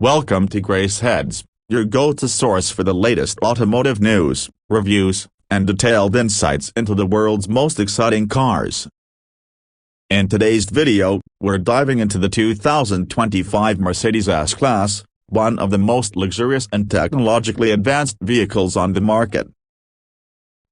Welcome to Grace Heads, your go-to source for the latest automotive news, reviews, and detailed insights into the world's most exciting cars. In today's video, we're diving into the 2025 Mercedes S-Class, one of the most luxurious and technologically advanced vehicles on the market.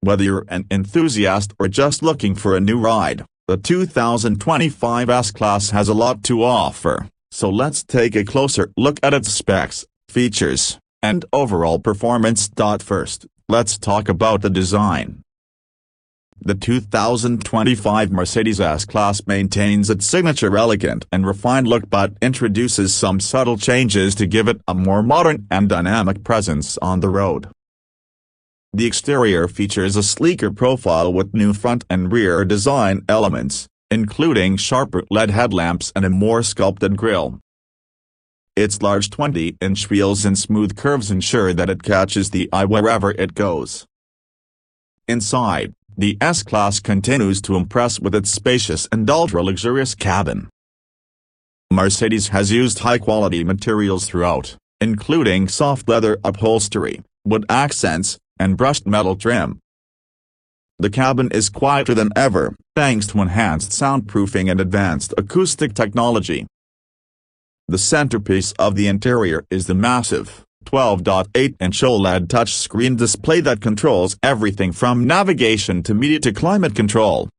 Whether you're an enthusiast or just looking for a new ride, the 2025 S-Class has a lot to offer. So let's take a closer look at its specs, features, and overall performance. First, let's talk about the design. The 2025 Mercedes S-Class maintains its signature elegant and refined look but introduces some subtle changes to give it a more modern and dynamic presence on the road. The exterior features a sleeker profile with new front and rear design elements, including sharper LED headlamps and a more sculpted grille. Its large 20-inch wheels and smooth curves ensure that it catches the eye wherever it goes. Inside, the S-Class continues to impress with its spacious and ultra-luxurious cabin. Mercedes has used high-quality materials throughout, including soft leather upholstery, wood accents, and brushed metal trim. The cabin is quieter than ever, thanks to enhanced soundproofing and advanced acoustic technology. The centerpiece of the interior is the massive, 12.8-inch OLED touchscreen display that controls everything from navigation to media to climate control.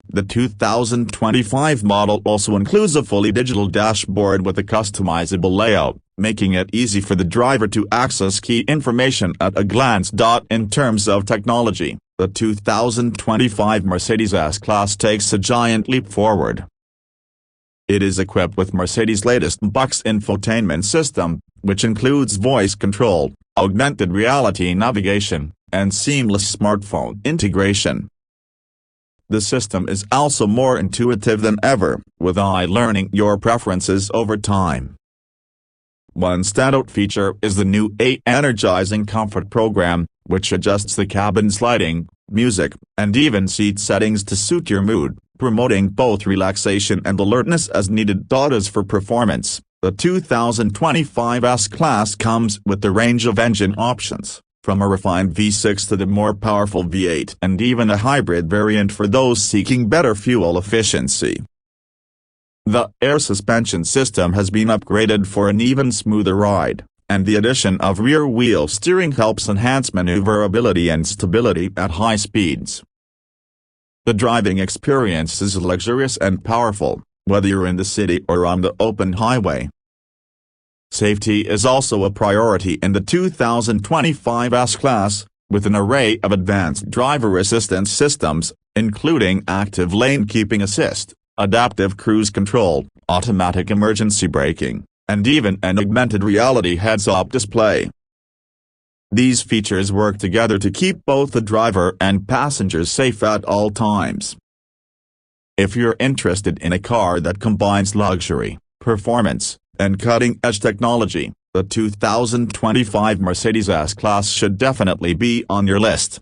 The 2025 model also includes a fully digital dashboard with a customizable layout, making it easy for the driver to access key information at a glance. In terms of technology, the 2025 Mercedes S-Class takes a giant leap forward. It is equipped with Mercedes' latest MBUX infotainment system, which includes voice control, augmented reality navigation, and seamless smartphone integration. The system is also more intuitive than ever, with AI learning your preferences over time. One standout feature is the new energizing comfort program, which adjusts the cabin's lighting, music, and even seat settings to suit your mood, promoting both relaxation and alertness as needed. As for performance, the 2025 S-Class comes with a range of engine options, from a refined V6 to the more powerful V8 and even a hybrid variant for those seeking better fuel efficiency. The air suspension system has been upgraded for an even smoother ride, and the addition of rear-wheel steering helps enhance maneuverability and stability at high speeds. The driving experience is luxurious and powerful, whether you're in the city or on the open highway. Safety is also a priority in the 2025 S-Class, with an array of advanced driver assistance systems, including active lane keeping assist, adaptive cruise control, automatic emergency braking, and even an augmented reality heads-up display. These features work together to keep both the driver and passengers safe at all times. If you're interested in a car that combines luxury, performance, and cutting-edge technology, the 2025 Mercedes S-Class should definitely be on your list.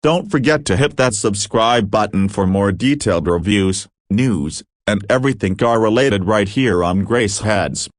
Don't forget to hit that subscribe button for more detailed reviews, news, and everything car-related right here on Grace Heads.